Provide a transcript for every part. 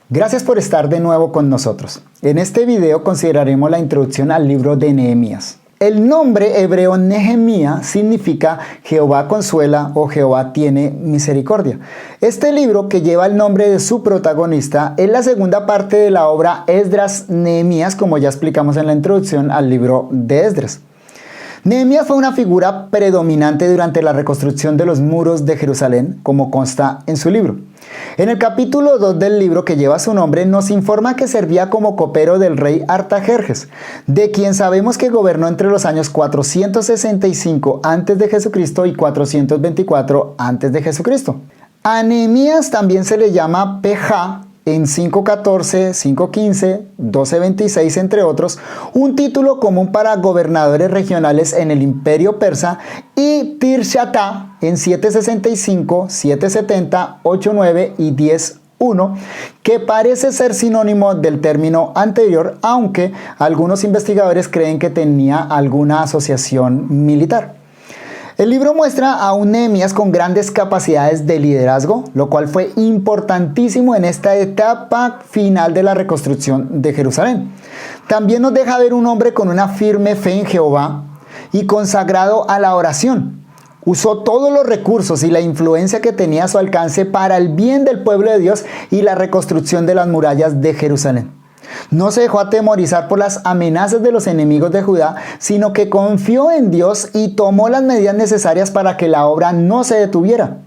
Gracias por estar de nuevo con nosotros. En este video consideraremos la introducción al libro de Nehemías. El nombre hebreo Nehemías significa Jehová consuela o Jehová tiene misericordia. Este libro, que lleva el nombre de su protagonista, es la segunda parte de la obra Esdras-Nehemías, como ya explicamos en la introducción al libro de Esdras. Nehemías fue una figura predominante durante la reconstrucción de los muros de Jerusalén, como consta en su libro. En el capítulo 2 del libro que lleva su nombre, nos informa que servía como copero del rey Artajerjes, de quien sabemos que gobernó entre los años 465 a.C. y 424 a.C. A Nehemías también se le llama Pejá, en 5.14, 5.15, 12.26, entre otros, un título común para gobernadores regionales en el imperio persa, y Tirshatá en 7.65, 7.70, 8.9 y 10.1, que parece ser sinónimo del término anterior, aunque algunos investigadores creen que tenía alguna asociación militar. El libro muestra a un Nehemías con grandes capacidades de liderazgo, lo cual fue importantísimo en esta etapa final de la reconstrucción de Jerusalén. También nos deja ver un hombre con una firme fe en Jehová y consagrado a la oración. Usó todos los recursos y la influencia que tenía a su alcance para el bien del pueblo de Dios y la reconstrucción de las murallas de Jerusalén. No se dejó atemorizar por las amenazas de los enemigos de Judá, sino que confió en Dios y tomó las medidas necesarias para que la obra no se detuviera.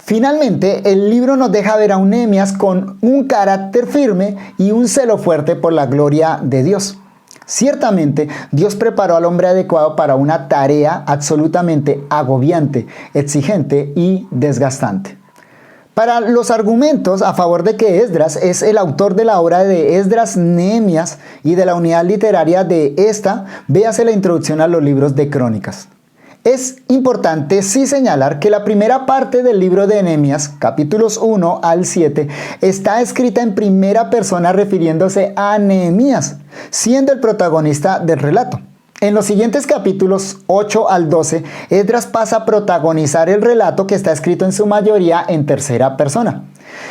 Finalmente, el libro nos deja ver a un Nehemías con un carácter firme y un celo fuerte por la gloria de Dios. Ciertamente, Dios preparó al hombre adecuado para una tarea absolutamente agobiante, exigente y desgastante. Para los argumentos a favor de que Esdras es el autor de la obra de Esdras-Nehemías y de la unidad literaria de esta, véase la introducción a los libros de Crónicas. Es importante sí señalar que la primera parte del libro de Nehemías, capítulos 1 al 7, está escrita en primera persona refiriéndose a Nehemías, siendo el protagonista del relato. En los siguientes capítulos 8 al 12, Esdras pasa a protagonizar el relato, que está escrito en su mayoría en tercera persona.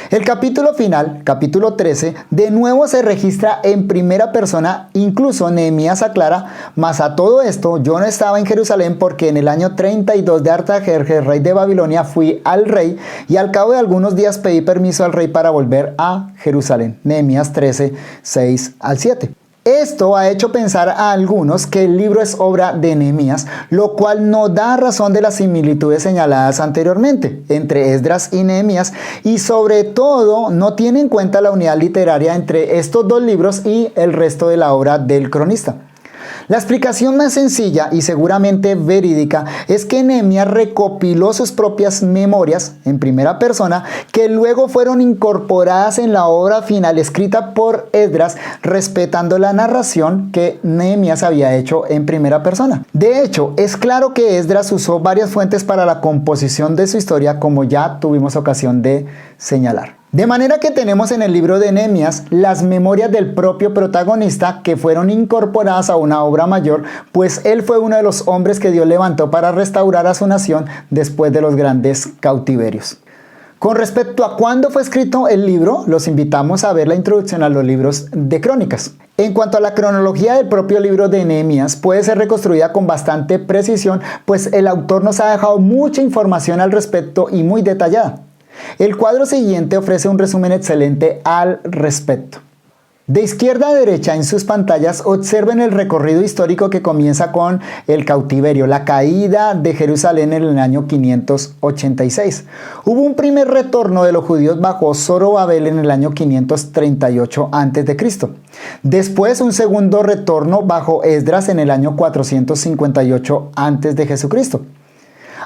El capítulo final, capítulo 13, de nuevo se registra en primera persona. Incluso Nehemías aclara: mas a todo esto yo no estaba en Jerusalén, porque en el año 32 de Artajerjes, rey de Babilonia, fui al rey, y al cabo de algunos días pedí permiso al rey para volver a Jerusalén. Nehemías 13, 6 al 7. Esto ha hecho pensar a algunos que el libro es obra de Nehemías, lo cual no da razón de las similitudes señaladas anteriormente entre Esdras y Nehemías, y sobre todo no tiene en cuenta la unidad literaria entre estos dos libros y el resto de la obra del cronista. La explicación más sencilla y seguramente verídica es que Nehemías recopiló sus propias memorias en primera persona, que luego fueron incorporadas en la obra final escrita por Esdras, respetando la narración que Nehemías había hecho en primera persona. De hecho, es claro que Esdras usó varias fuentes para la composición de su historia, como ya tuvimos ocasión de señalar. De manera que tenemos en el libro de Nehemías las memorias del propio protagonista, que fueron incorporadas a una obra mayor, pues él fue uno de los hombres que Dios levantó para restaurar a su nación después de los grandes cautiverios. Con respecto a cuándo fue escrito el libro, los invitamos a ver la introducción a los libros de Crónicas. En cuanto a la cronología del propio libro de Nehemías, puede ser reconstruida con bastante precisión, pues el autor nos ha dejado mucha información al respecto y muy detallada. El cuadro siguiente ofrece un resumen excelente al respecto. De izquierda a derecha en sus pantallas observen el recorrido histórico que comienza con el cautiverio, la caída de Jerusalén en el año 586. Hubo un primer retorno de los judíos bajo Zorobabel en el año 538 a.C. Después un segundo retorno bajo Esdras en el año 458 a.C.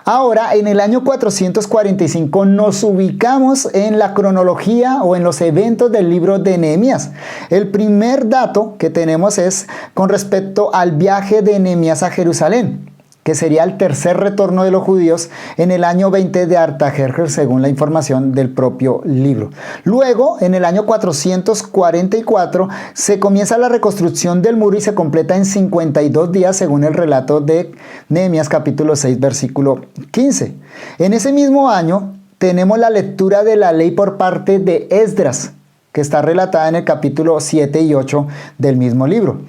Ahora, en el año 445 nos ubicamos en la cronología o en los eventos del libro de Nehemías. El primer dato que tenemos es con respecto al viaje de Nehemías a Jerusalén, que sería el tercer retorno de los judíos en el año 20 de Artajerjes, según la información del propio libro. Luego, en el año 444, se comienza la reconstrucción del muro y se completa en 52 días, según el relato de Nehemías capítulo 6, versículo 15. En ese mismo año, tenemos la lectura de la ley por parte de Esdras, que está relatada en el capítulo 7 y 8 del mismo libro.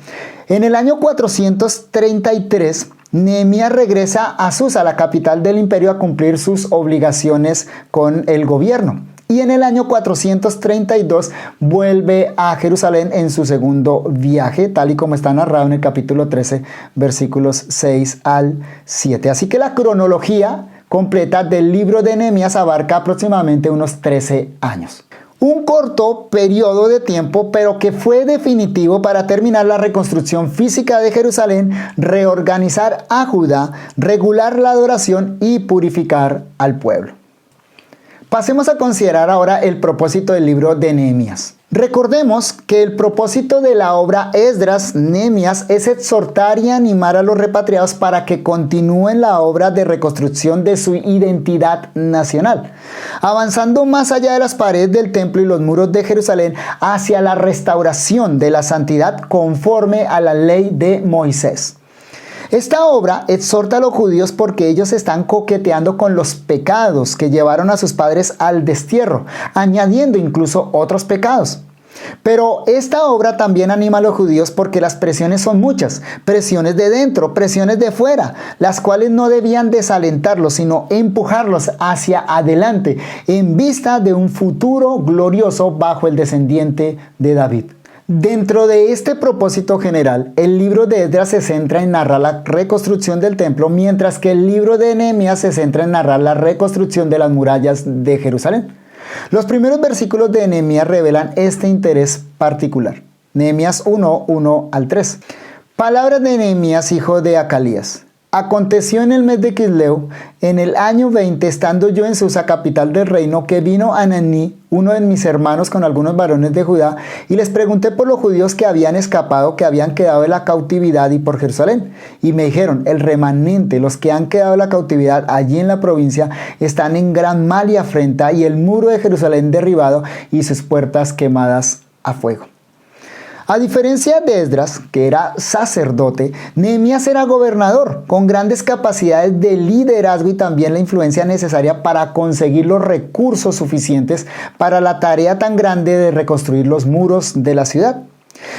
En el año 433, Nehemías regresa a Susa, la capital del imperio, a cumplir sus obligaciones con el gobierno. Y en el año 432 vuelve a Jerusalén en su segundo viaje, tal y como está narrado en el capítulo 13, versículos 6 al 7. Así que la cronología completa del libro de Nehemías abarca aproximadamente unos 13 años. Un corto periodo de tiempo, pero que fue definitivo para terminar la reconstrucción física de Jerusalén, reorganizar a Judá, regular la adoración y purificar al pueblo. Pasemos a considerar ahora el propósito del libro de Nehemías. Recordemos que el propósito de la obra Esdras Nehemías es exhortar y animar a los repatriados para que continúen la obra de reconstrucción de su identidad nacional, avanzando más allá de las paredes del templo y los muros de Jerusalén hacia la restauración de la santidad conforme a la ley de Moisés. Esta obra exhorta a los judíos porque ellos están coqueteando con los pecados que llevaron a sus padres al destierro, añadiendo incluso otros pecados. Pero esta obra también anima a los judíos porque las presiones son muchas, presiones de dentro, presiones de fuera, las cuales no debían desalentarlos, sino empujarlos hacia adelante en vista de un futuro glorioso bajo el descendiente de David. Dentro de este propósito general, el libro de Esdras se centra en narrar la reconstrucción del templo, mientras que el libro de Nehemías se centra en narrar la reconstrucción de las murallas de Jerusalén. Los primeros versículos de Nehemías revelan este interés particular. Nehemías 1, 1 al 3. Palabras de Nehemías, hijo de Acalías. Aconteció en el mes de Quisleu, en el año 20, estando yo en Susa, capital del reino, que vino Ananí, uno de mis hermanos, con algunos varones de Judá, y les pregunté por los judíos que habían escapado, que habían quedado de la cautividad y por Jerusalén. Y me dijeron, el remanente, los que han quedado de la cautividad allí en la provincia, están en gran mal y afrenta, y el muro de Jerusalén derribado y sus puertas quemadas a fuego. A diferencia de Esdras, que era sacerdote, Nehemías era gobernador, con grandes capacidades de liderazgo y también la influencia necesaria para conseguir los recursos suficientes para la tarea tan grande de reconstruir los muros de la ciudad.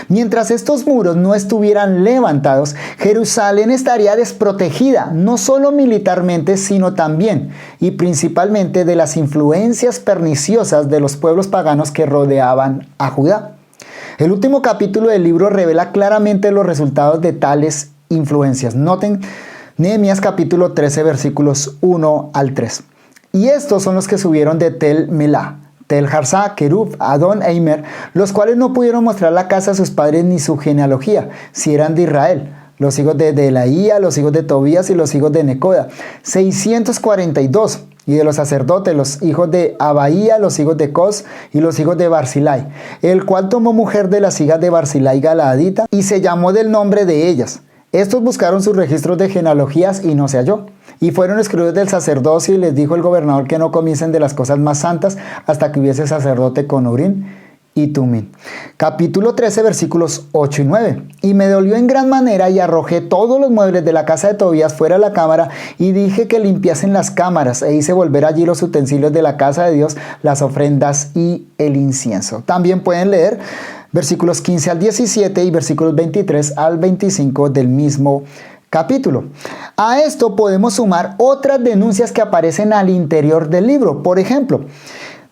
Mientras estos muros no estuvieran levantados, Jerusalén estaría desprotegida, no solo militarmente, sino también y principalmente de las influencias perniciosas de los pueblos paganos que rodeaban a Judá. El último capítulo del libro revela claramente los resultados de tales influencias. Noten Nehemías capítulo 13 versículos 1 al 3. Y estos son los que subieron de Tel Melá, Tel Harsá, Kerub, Adón e Imer, los cuales no pudieron mostrar la casa a sus padres ni su genealogía, si eran de Israel. Los hijos de Delaía, los hijos de Tobías y los hijos de Necoda, 642. Y de los sacerdotes, los hijos de Abaía, los hijos de Cos y los hijos de Barzilai, el cual tomó mujer de las hijas de Barzilai Galaadita y se llamó del nombre de ellas. Estos buscaron sus registros de genealogías y no se halló. Y fueron excluidos del sacerdocio y les dijo el gobernador que no comiesen de las cosas más santas hasta que hubiese sacerdote con Urim y Tumim. Capítulo 13 versículos 8 y 9. Y me dolió en gran manera y arrojé todos los muebles de la casa de Tobías fuera de la cámara y dije que limpiasen las cámaras e hice volver allí los utensilios de la casa de Dios, las ofrendas y el incienso. También pueden leer versículos 15 al 17 y versículos 23 al 25 del mismo capítulo. A esto podemos sumar otras denuncias que aparecen al interior del libro. Por ejemplo,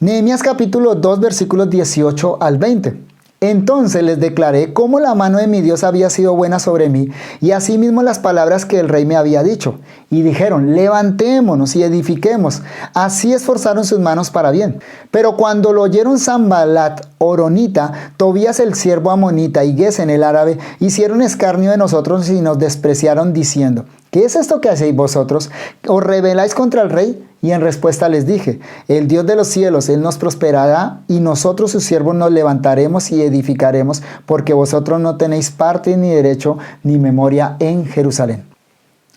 Nehemías capítulo 2 versículos 18 al 20. Entonces les declaré cómo la mano de mi Dios había sido buena sobre mí y asimismo las palabras que el rey me había dicho. Y dijeron, levantémonos y edifiquemos. Así esforzaron sus manos para bien. Pero cuando lo oyeron Sanballat, Horonita, Tobías el siervo amonita y Gesem el árabe, hicieron escarnio de nosotros y nos despreciaron diciendo, ¿qué es esto que hacéis vosotros? ¿Os rebeláis contra el rey? Y en respuesta les dije, el Dios de los cielos, Él nos prosperará y nosotros sus siervos nos levantaremos y edificaremos, porque vosotros no tenéis parte ni derecho ni memoria en Jerusalén.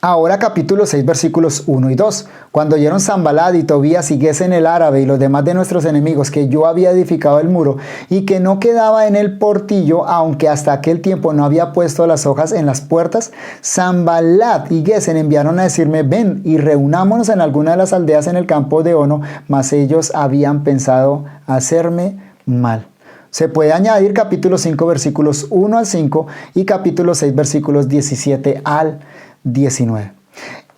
Ahora capítulo 6 versículos 1 y 2. Cuando oyeron Sanballat y Tobías y Gesem el árabe y los demás de nuestros enemigos que yo había edificado el muro y que no quedaba en el portillo, aunque hasta aquel tiempo no había puesto las hojas en las puertas, Sanballat y Gesem enviaron a decirme, ven y reunámonos en alguna de las aldeas en el campo de Ono, mas ellos habían pensado hacerme mal. Se puede añadir capítulo 5 versículos 1 al 5 y capítulo 6 versículos 17 al 19.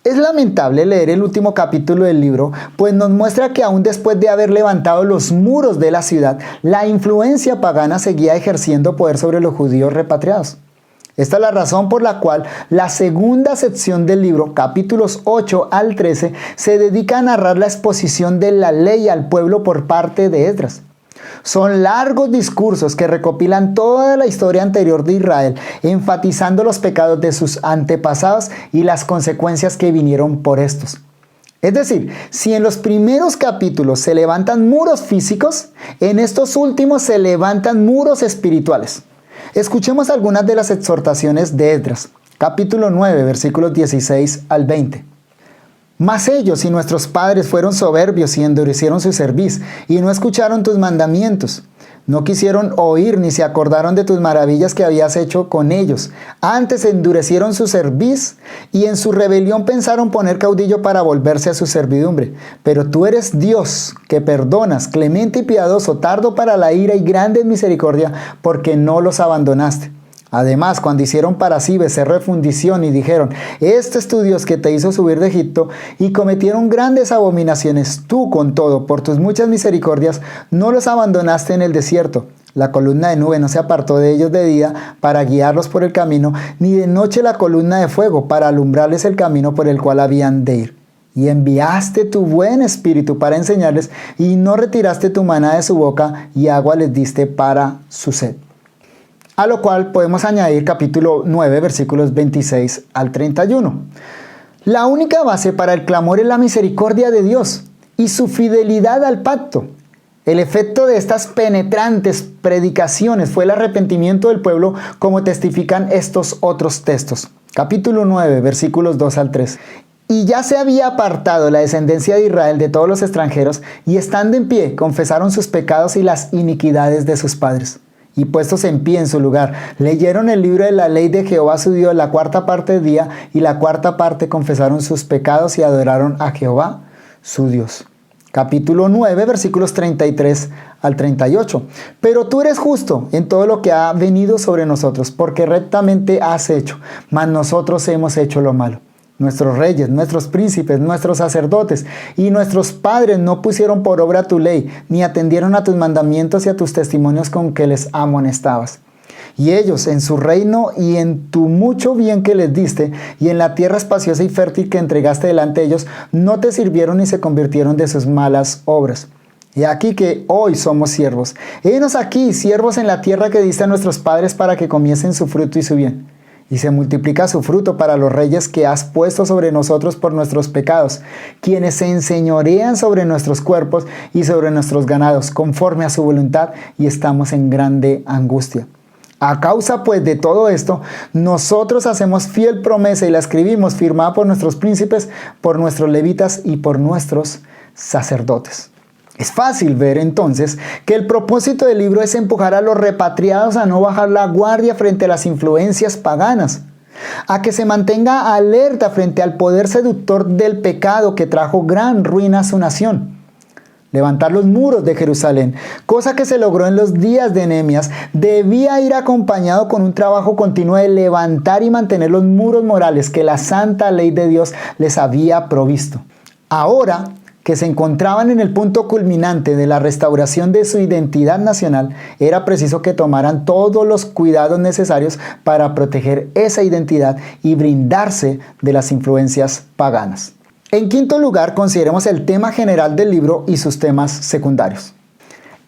Es lamentable leer el último capítulo del libro, pues nos muestra que aún después de haber levantado los muros de la ciudad, la influencia pagana seguía ejerciendo poder sobre los judíos repatriados. Esta es la razón por la cual la segunda sección del libro, capítulos 8 al 13, se dedica a narrar la exposición de la ley al pueblo por parte de Esdras. Son largos discursos que recopilan toda la historia anterior de Israel, enfatizando los pecados de sus antepasados y las consecuencias que vinieron por estos. Es decir, si en los primeros capítulos se levantan muros físicos, en estos últimos se levantan muros espirituales. Escuchemos algunas de las exhortaciones de Esdras, capítulo 9, versículos 16 al 20. Mas ellos y nuestros padres fueron soberbios y endurecieron su cerviz, y no escucharon tus mandamientos. No quisieron oír ni se acordaron de tus maravillas que habías hecho con ellos. Antes endurecieron su cerviz y en su rebelión pensaron poner caudillo para volverse a su servidumbre. Pero tú eres Dios, que perdonas, clemente y piadoso, tardo para la ira y grande en misericordia, porque no los abandonaste. Además, cuando hicieron para sí becerro de fundición y dijeron, este es tu Dios que te hizo subir de Egipto, y cometieron grandes abominaciones, tú con todo, por tus muchas misericordias, no los abandonaste en el desierto. La columna de nube no se apartó de ellos de día para guiarlos por el camino, ni de noche la columna de fuego para alumbrarles el camino por el cual habían de ir. Y enviaste tu buen espíritu para enseñarles, y no retiraste tu maná de su boca, y agua les diste para su sed. A lo cual podemos añadir capítulo 9, versículos 26 al 31. La única base para el clamor es la misericordia de Dios y su fidelidad al pacto. El efecto de estas penetrantes predicaciones fue el arrepentimiento del pueblo, como testifican estos otros textos. Capítulo 9, versículos 2 al 3. Y ya se había apartado la descendencia de Israel de todos los extranjeros, y estando en pie, confesaron sus pecados y las iniquidades de sus padres. Y puestos en pie en su lugar, leyeron el libro de la ley de Jehová su Dios la cuarta parte del día, y la cuarta parte confesaron sus pecados y adoraron a Jehová su Dios. Capítulo 9, versículos 33 al 38. Pero tú eres justo en todo lo que ha venido sobre nosotros, porque rectamente has hecho, mas nosotros hemos hecho lo malo. Nuestros reyes, nuestros príncipes, nuestros sacerdotes y nuestros padres no pusieron por obra tu ley, ni atendieron a tus mandamientos y a tus testimonios con que les amonestabas. Y ellos, en su reino y en tu mucho bien que les diste, y en la tierra espaciosa y fértil que entregaste delante de ellos, no te sirvieron ni se convirtieron de sus malas obras. Y aquí que hoy somos siervos. Henos aquí, siervos en la tierra que diste a nuestros padres para que comiesen su fruto y su bien. Y se multiplica su fruto para los reyes que has puesto sobre nosotros por nuestros pecados, quienes se enseñorean sobre nuestros cuerpos y sobre nuestros ganados, conforme a su voluntad, y estamos en grande angustia. A causa pues de todo esto, nosotros hacemos fiel promesa y la escribimos, firmada por nuestros príncipes, por nuestros levitas y por nuestros sacerdotes. Es fácil ver entonces que el propósito del libro es empujar a los repatriados a no bajar la guardia frente a las influencias paganas, a que se mantenga alerta frente al poder seductor del pecado que trajo gran ruina a su nación. Levantar los muros de Jerusalén, cosa que se logró en los días de Nehemías, debía ir acompañado con un trabajo continuo de levantar y mantener los muros morales que la santa ley de Dios les había provisto. Ahora que se encontraban en el punto culminante de la restauración de su identidad nacional, era preciso que tomaran todos los cuidados necesarios para proteger esa identidad y brindarse de las influencias paganas. En quinto lugar, consideremos el tema general del libro y sus temas secundarios.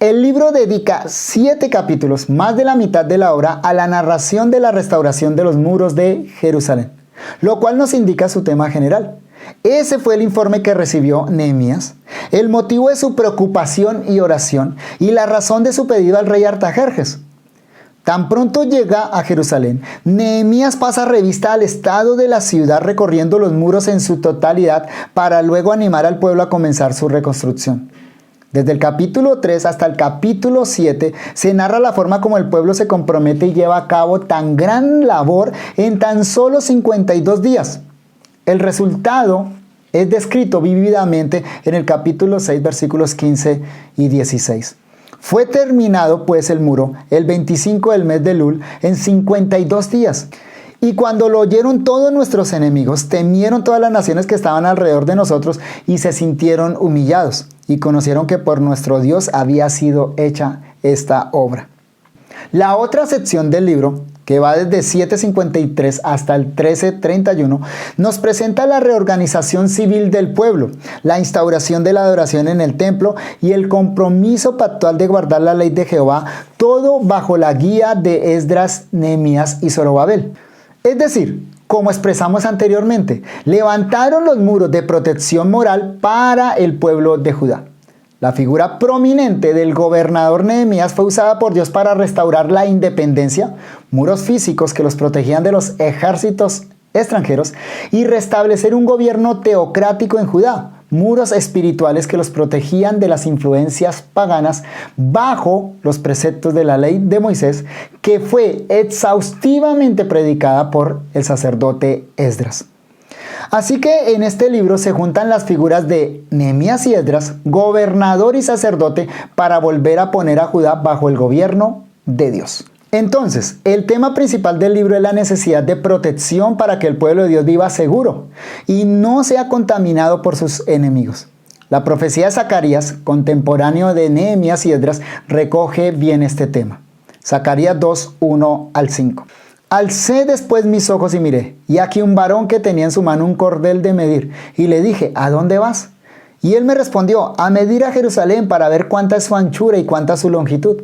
El libro dedica 7 capítulos, más de la mitad de la obra, a la narración de la restauración de los muros de Jerusalén, lo cual nos indica su tema general. Ese fue el informe que recibió Nehemías, el motivo de su preocupación y oración, y la razón de su pedido al rey Artajerjes. Tan pronto llega a Jerusalén, Nehemías pasa revista al estado de la ciudad recorriendo los muros en su totalidad para luego animar al pueblo a comenzar su reconstrucción. Desde el capítulo 3 hasta el capítulo 7 se narra la forma como el pueblo se compromete y lleva a cabo tan gran labor en tan solo 52 días. El resultado es descrito vívidamente en el capítulo 6, versículos 15 y 16. Fue terminado pues el muro el 25 del mes de Elul en 52 días. Y cuando lo oyeron todos nuestros enemigos, temieron todas las naciones que estaban alrededor de nosotros y se sintieron humillados y conocieron que por nuestro Dios había sido hecha esta obra. La otra sección del libro, que va desde 7:53 hasta el 13:31, nos presenta la reorganización civil del pueblo, la instauración de la adoración en el templo y el compromiso pactual de guardar la ley de Jehová, todo bajo la guía de Esdras, Nehemías y Zorobabel. Es decir, como expresamos anteriormente, levantaron los muros de protección moral para el pueblo de Judá. La figura prominente del gobernador Nehemías fue usada por Dios para restaurar la independencia, muros físicos que los protegían de los ejércitos extranjeros, y restablecer un gobierno teocrático en Judá, muros espirituales que los protegían de las influencias paganas bajo los preceptos de la ley de Moisés, que fue exhaustivamente predicada por el sacerdote Esdras. Así que en este libro se juntan las figuras de Nehemías y Esdras, gobernador y sacerdote, para volver a poner a Judá bajo el gobierno de Dios. Entonces, el tema principal del libro es la necesidad de protección para que el pueblo de Dios viva seguro y no sea contaminado por sus enemigos. La profecía de Zacarías, contemporáneo de Nehemías y Esdras, recoge bien este tema. Zacarías 2, 1 al 5. Alcé después mis ojos y miré, y aquí un varón que tenía en su mano un cordel de medir, y le dije, ¿a dónde vas? Y él me respondió, a medir a Jerusalén para ver cuánta es su anchura y cuánta su longitud.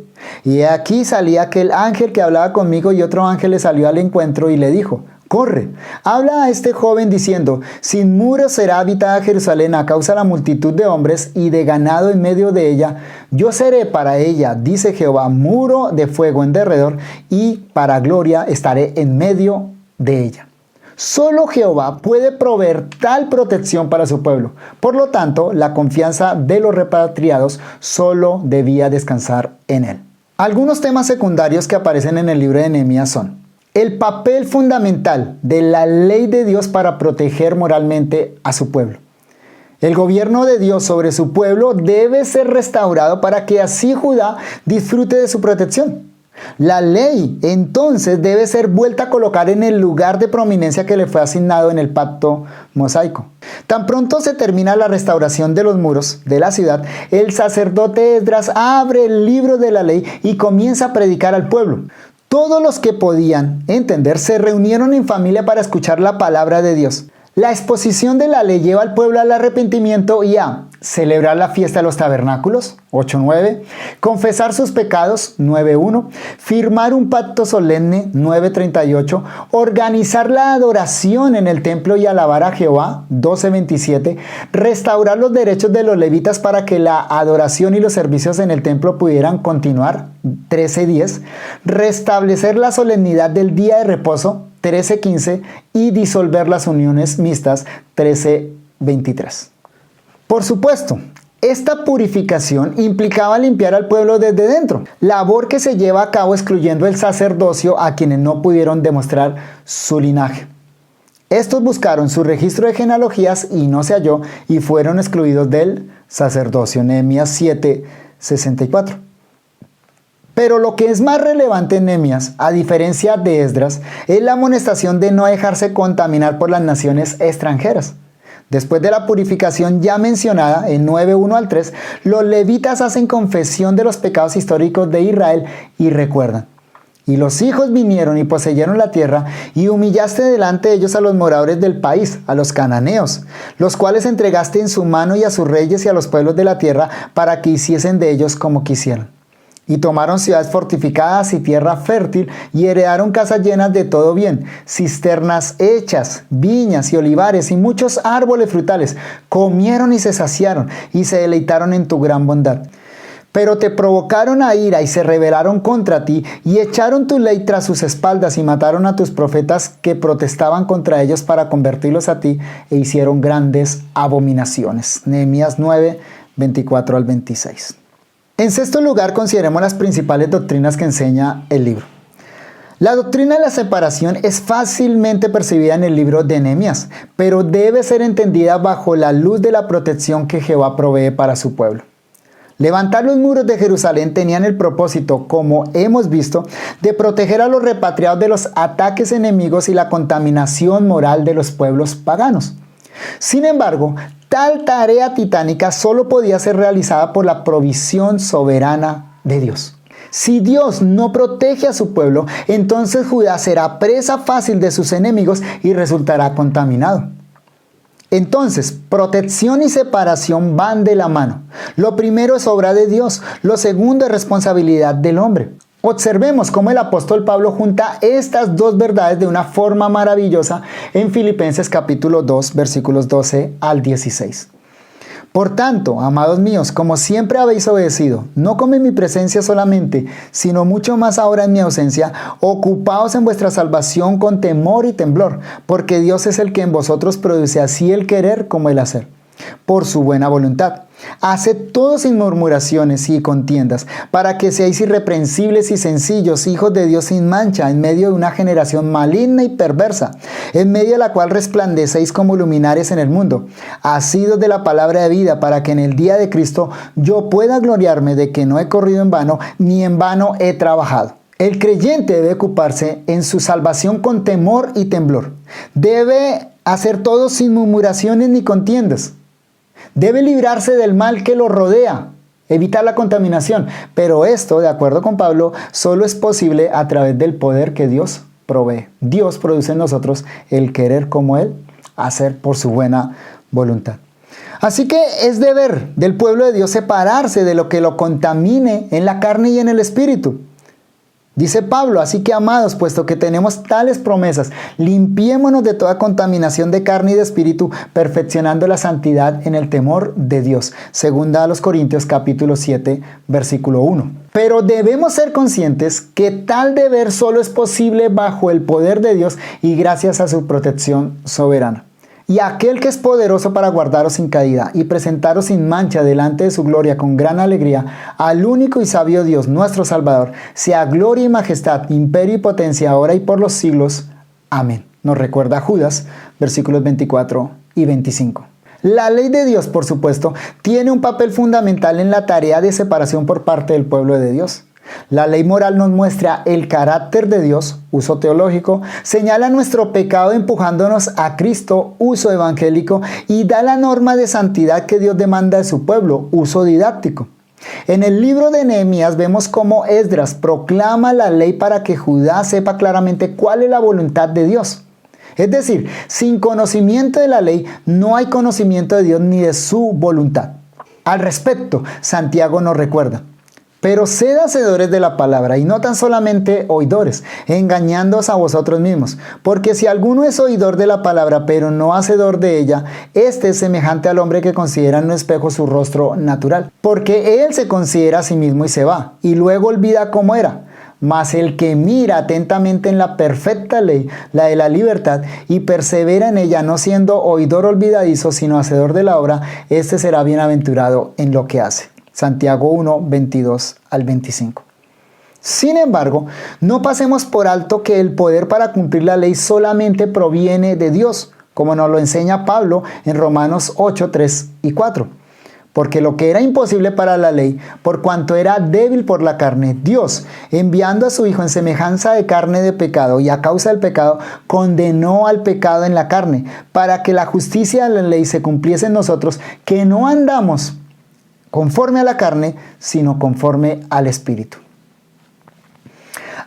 Y aquí salía aquel ángel que hablaba conmigo y otro ángel le salió al encuentro y le dijo, corre, habla a este joven diciendo, sin muros será habitada Jerusalén a causa de la multitud de hombres y de ganado en medio de ella. Yo seré para ella, dice Jehová, muro de fuego en derredor y para gloria estaré en medio de ella. Solo Jehová puede proveer tal protección para su pueblo. Por lo tanto, la confianza de los repatriados solo debía descansar en él. Algunos temas secundarios que aparecen en el libro de Nehemías son el papel fundamental de la ley de Dios para proteger moralmente a su pueblo. El gobierno de Dios sobre su pueblo debe ser restaurado para que así Judá disfrute de su protección. La ley, entonces, debe ser vuelta a colocar en el lugar de prominencia que le fue asignado en el pacto mosaico. Tan pronto se termina la restauración de los muros de la ciudad, el sacerdote Esdras abre el libro de la ley y comienza a predicar al pueblo. Todos los que podían entender se reunieron en familia para escuchar la palabra de Dios. La exposición de la ley lleva al pueblo al arrepentimiento y a celebrar la fiesta de los tabernáculos, 8:9, confesar sus pecados, 9:1, firmar un pacto solemne, 9:38, organizar la adoración en el templo y alabar a Jehová, 12:27, restaurar los derechos de los levitas para que la adoración y los servicios en el templo pudieran continuar, 13:10, restablecer la solemnidad del día de reposo, 13:15, y disolver las uniones mixtas, 13:23. Por supuesto, esta purificación implicaba limpiar al pueblo desde dentro, labor que se lleva a cabo excluyendo el sacerdocio a quienes no pudieron demostrar su linaje. Estos buscaron su registro de genealogías y no se halló y fueron excluidos del sacerdocio. Nehemías 7:64. Pero lo que es más relevante en Nehemías, a diferencia de Esdras, es la amonestación de no dejarse contaminar por las naciones extranjeras. Después de la purificación ya mencionada en 9:1 al 3, los levitas hacen confesión de los pecados históricos de Israel y recuerdan. Y los hijos vinieron y poseyeron la tierra, y humillaste delante de ellos a los moradores del país, a los cananeos, los cuales entregaste en su mano y a sus reyes y a los pueblos de la tierra, para que hiciesen de ellos como quisieran. Y tomaron ciudades fortificadas y tierra fértil, y heredaron casas llenas de todo bien, cisternas hechas, viñas y olivares, y muchos árboles frutales. Comieron y se saciaron, y se deleitaron en tu gran bondad. Pero te provocaron a ira y se rebelaron contra ti, y echaron tu ley tras sus espaldas, y mataron a tus profetas que protestaban contra ellos para convertirlos a ti, e hicieron grandes abominaciones. Nehemías 9, 24 al 26. En sexto lugar, consideremos las principales doctrinas que enseña el libro. La doctrina de la separación es fácilmente percibida en el libro de Nehemías, pero debe ser entendida bajo la luz de la protección que Jehová provee para su pueblo. Levantar los muros de Jerusalén tenían el propósito, como hemos visto, de proteger a los repatriados de los ataques enemigos y la contaminación moral de los pueblos paganos. Sin embargo, tal tarea titánica solo podía ser realizada por la provisión soberana de Dios. Si Dios no protege a su pueblo, entonces Judá será presa fácil de sus enemigos y resultará contaminado. Entonces, protección y separación van de la mano. Lo primero es obra de Dios, lo segundo es responsabilidad del hombre. Observemos cómo el apóstol Pablo junta estas dos verdades de una forma maravillosa en Filipenses capítulo 2, versículos 12 al 16. Por tanto, amados míos, como siempre habéis obedecido, no como en mi presencia solamente, sino mucho más ahora en mi ausencia, ocupaos en vuestra salvación con temor y temblor, porque Dios es el que en vosotros produce así el querer como el hacer, por su buena voluntad. Haced todo sin murmuraciones y contiendas, para que seáis irreprensibles y sencillos, hijos de Dios sin mancha, en medio de una generación maligna y perversa, en medio de la cual resplandecéis como luminares en el mundo, asidos de la palabra de vida, para que en el día de Cristo yo pueda gloriarme de que no he corrido en vano, ni en vano he trabajado. El creyente debe ocuparse en su salvación con temor y temblor. Debe hacer todo sin murmuraciones ni contiendas. Debe librarse del mal que lo rodea, evitar la contaminación. Pero esto, de acuerdo con Pablo, solo es posible a través del poder que Dios provee. Dios produce en nosotros el querer como Él, hacer por su buena voluntad. Así que es deber del pueblo de Dios separarse de lo que lo contamine en la carne y en el espíritu. Dice Pablo, así que amados, puesto que tenemos tales promesas, limpiémonos de toda contaminación de carne y de espíritu, perfeccionando la santidad en el temor de Dios. Segunda a los Corintios capítulo 7, versículo 1. Pero debemos ser conscientes que tal deber solo es posible bajo el poder de Dios y gracias a su protección soberana. Y aquel que es poderoso para guardaros sin caída y presentaros sin mancha delante de su gloria con gran alegría, al único y sabio Dios, nuestro Salvador, sea gloria y majestad, imperio y potencia, ahora y por los siglos. Amén. Nos recuerda Judas, versículos 24 y 25. La ley de Dios, por supuesto, tiene un papel fundamental en la tarea de separación por parte del pueblo de Dios. La ley moral nos muestra el carácter de Dios, uso teológico, señala nuestro pecado empujándonos a Cristo, uso evangélico, y da la norma de santidad que Dios demanda de su pueblo, uso didáctico. En el libro de Nehemías vemos cómo Esdras proclama la ley para que Judá sepa claramente cuál es la voluntad de Dios. Es decir, sin conocimiento de la ley no hay conocimiento de Dios ni de su voluntad. Al respecto, Santiago nos recuerda: pero sed hacedores de la palabra y no tan solamente oidores, engañándoos a vosotros mismos. Porque si alguno es oidor de la palabra, pero no hacedor de ella, este es semejante al hombre que considera en un espejo su rostro natural. Porque él se considera a sí mismo y se va, y luego olvida cómo era. Mas el que mira atentamente en la perfecta ley, la de la libertad, y persevera en ella, no siendo oidor olvidadizo, sino hacedor de la obra, este será bienaventurado en lo que hace. Santiago 1, 22 al 25. Sin embargo, no pasemos por alto que el poder para cumplir la ley solamente proviene de Dios, como nos lo enseña Pablo en Romanos 8, 3 y 4. Porque lo que era imposible para la ley, por cuanto era débil por la carne, Dios, enviando a su Hijo en semejanza de carne de pecado y a causa del pecado, condenó al pecado en la carne, para que la justicia de la ley se cumpliese en nosotros, que no andamos conforme a la carne, sino conforme al Espíritu.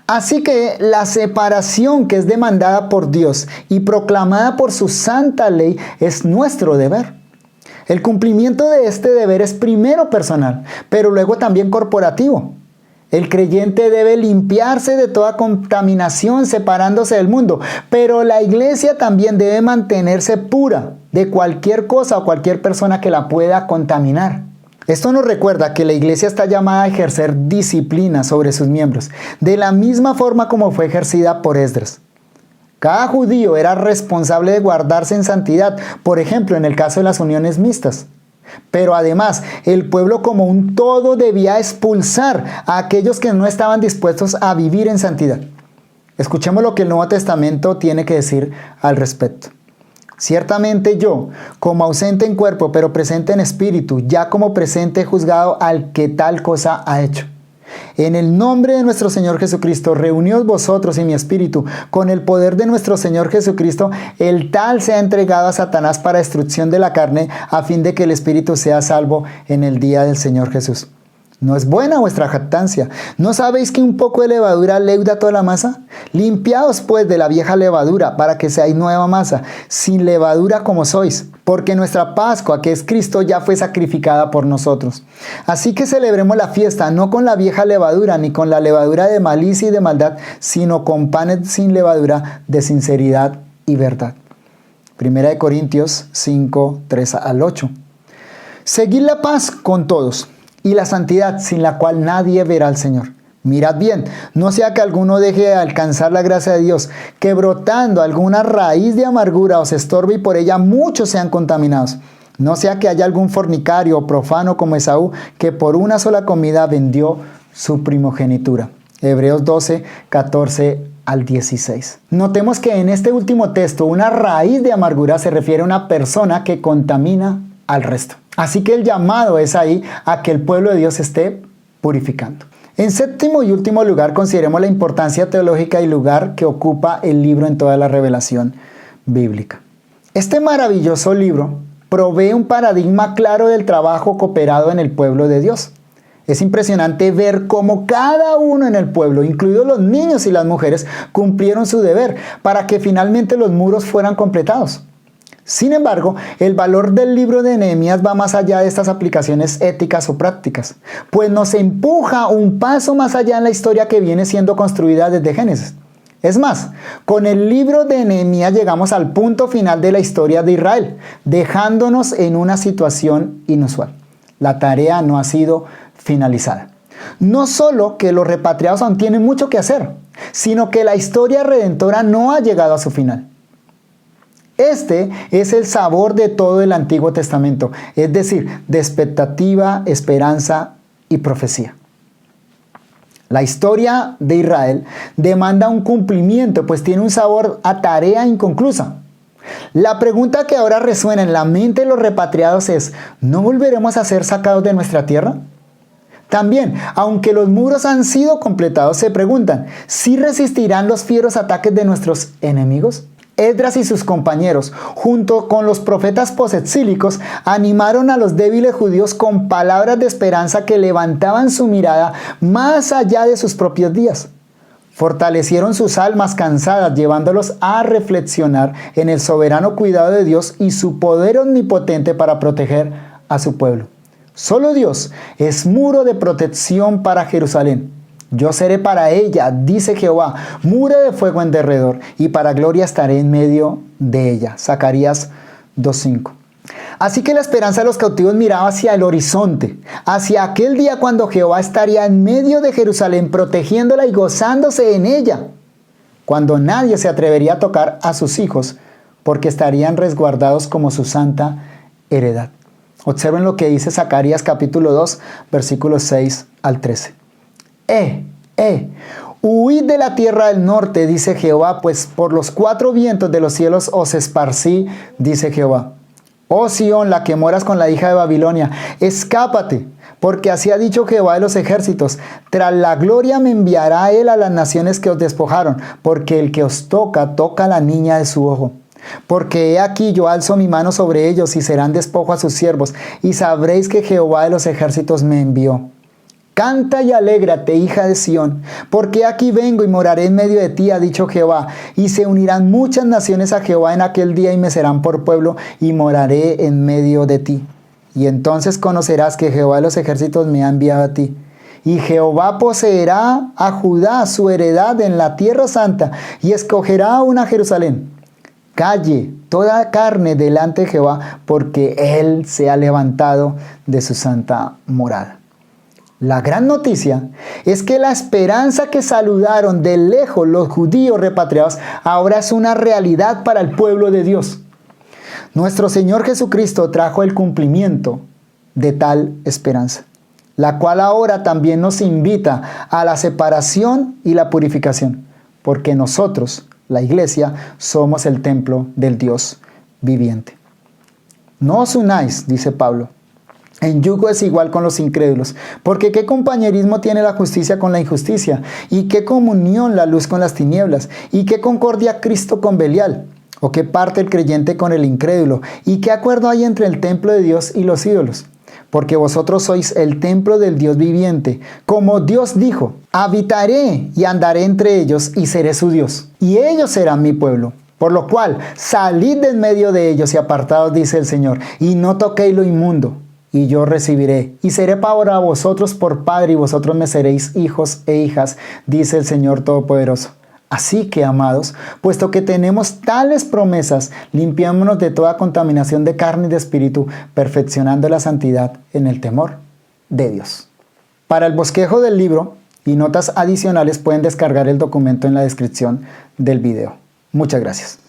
Así que la separación que es demandada por Dios y proclamada por su santa ley es nuestro deber. El cumplimiento de este deber es primero personal, pero luego también corporativo. El creyente debe limpiarse de toda contaminación separándose del mundo, pero la iglesia también debe mantenerse pura de cualquier cosa o cualquier persona que la pueda contaminar. Esto nos recuerda que la iglesia está llamada a ejercer disciplina sobre sus miembros, de la misma forma como fue ejercida por Esdras. Cada judío era responsable de guardarse en santidad, por ejemplo, en el caso de las uniones mixtas. Pero además, el pueblo como un todo debía expulsar a aquellos que no estaban dispuestos a vivir en santidad. Escuchemos lo que el Nuevo Testamento tiene que decir al respecto. Ciertamente yo, como ausente en cuerpo, pero presente en espíritu, ya como presente he juzgado al que tal cosa ha hecho. En el nombre de nuestro Señor Jesucristo, reuníos vosotros y mi espíritu, con el poder de nuestro Señor Jesucristo, el tal sea entregado a Satanás para destrucción de la carne, a fin de que el espíritu sea salvo en el día del Señor Jesús. ¿No es buena vuestra jactancia? ¿No sabéis que un poco de levadura leuda toda la masa? Limpiaos pues de la vieja levadura, para que seáis nueva masa, sin levadura como sois, porque nuestra Pascua, que es Cristo, ya fue sacrificada por nosotros. Así que celebremos la fiesta, no con la vieja levadura, ni con la levadura de malicia y de maldad, sino con panes sin levadura de sinceridad y verdad. 1 Corintios 5, 3 al 8. Seguid la paz con todos y la santidad, sin la cual nadie verá al Señor. Mirad bien, no sea que alguno deje de alcanzar la gracia de Dios, que brotando alguna raíz de amargura os estorbe y por ella muchos sean contaminados. No sea que haya algún fornicario o profano como Esaú, que por una sola comida vendió su primogenitura. Hebreos 12, 14 al 16. Notemos que en este último texto, una raíz de amargura se refiere a una persona que contamina al resto. Así que el llamado es ahí a que el pueblo de Dios esté purificando. En séptimo y último lugar, consideremos la importancia teológica y lugar que ocupa el libro en toda la revelación bíblica. Este maravilloso libro provee un paradigma claro del trabajo cooperado en el pueblo de Dios. Es impresionante ver cómo cada uno en el pueblo, incluidos los niños y las mujeres, cumplieron su deber para que finalmente los muros fueran completados. Sin embargo, el valor del libro de Nehemías va más allá de estas aplicaciones éticas o prácticas, pues nos empuja un paso más allá en la historia que viene siendo construida desde Génesis. Es más, con el libro de Nehemías llegamos al punto final de la historia de Israel, dejándonos en una situación inusual. La tarea no ha sido finalizada. No solo que los repatriados aún tienen mucho que hacer, sino que la historia redentora no ha llegado a su final. Este es el sabor de todo el Antiguo Testamento, es decir, de expectativa, esperanza y profecía. La historia de Israel demanda un cumplimiento, pues tiene un sabor a tarea inconclusa. La pregunta que ahora resuena en la mente de los repatriados es: ¿no volveremos a ser sacados de nuestra tierra? También, aunque los muros han sido completados, se preguntan: ¿sí resistirán los fieros ataques de nuestros enemigos? Esdras y sus compañeros, junto con los profetas posexílicos, animaron a los débiles judíos con palabras de esperanza que levantaban su mirada más allá de sus propios días. Fortalecieron sus almas cansadas, llevándolos a reflexionar en el soberano cuidado de Dios y su poder omnipotente para proteger a su pueblo. Solo Dios es muro de protección para Jerusalén. Yo seré para ella, dice Jehová, muro de fuego en derredor, y para gloria estaré en medio de ella. Zacarías 2:5. Así que la esperanza de los cautivos miraba hacia el horizonte, hacia aquel día cuando Jehová estaría en medio de Jerusalén, protegiéndola y gozándose en ella, cuando nadie se atrevería a tocar a sus hijos, porque estarían resguardados como su santa heredad. Observen lo que dice Zacarías capítulo 2, versículos 6 al 13. Huid de la tierra del norte, dice Jehová, pues por los cuatro vientos de los cielos os esparcí, dice Jehová. Oh Sión, la que moras con la hija de Babilonia, escápate, porque así ha dicho Jehová de los ejércitos: tras la gloria me enviará él a las naciones que os despojaron, porque el que os toca, toca a la niña de su ojo. Porque he aquí yo alzo mi mano sobre ellos y serán despojo a sus siervos, y sabréis que Jehová de los ejércitos me envió. Canta y alégrate, hija de Sión, porque aquí vengo y moraré en medio de ti, ha dicho Jehová, y se unirán muchas naciones a Jehová en aquel día y me serán por pueblo, y moraré en medio de ti. Y entonces conocerás que Jehová de los ejércitos me ha enviado a ti. Y Jehová poseerá a Judá su heredad en la tierra santa, y escogerá una Jerusalén. Calle toda carne delante de Jehová, porque él se ha levantado de su santa morada. La gran noticia es que la esperanza que saludaron de lejos los judíos repatriados ahora es una realidad para el pueblo de Dios. Nuestro Señor Jesucristo trajo el cumplimiento de tal esperanza, la cual ahora también nos invita a la separación y la purificación, porque nosotros, la iglesia, somos el templo del Dios viviente. No os unáis, dice Pablo, en yugo desigual con los incrédulos, porque ¿qué compañerismo tiene la justicia con la injusticia? ¿Y qué comunión la luz con las tinieblas? ¿Y qué concordia Cristo con Belial? ¿O qué parte el creyente con el incrédulo? ¿Y qué acuerdo hay entre el templo de Dios y los ídolos? Porque vosotros sois el templo del Dios viviente. Como Dios dijo, habitaré y andaré entre ellos y seré su Dios. Y ellos serán mi pueblo. Por lo cual, salid de en medio de ellos y apartaos, dice el Señor, y no toquéis lo inmundo. Y yo recibiré, y seré para vosotros por padre, y vosotros me seréis hijos e hijas, dice el Señor Todopoderoso. Así que, amados, puesto que tenemos tales promesas, limpiémonos de toda contaminación de carne y de espíritu, perfeccionando la santidad en el temor de Dios. Para el bosquejo del libro y notas adicionales pueden descargar el documento en la descripción del video. Muchas gracias.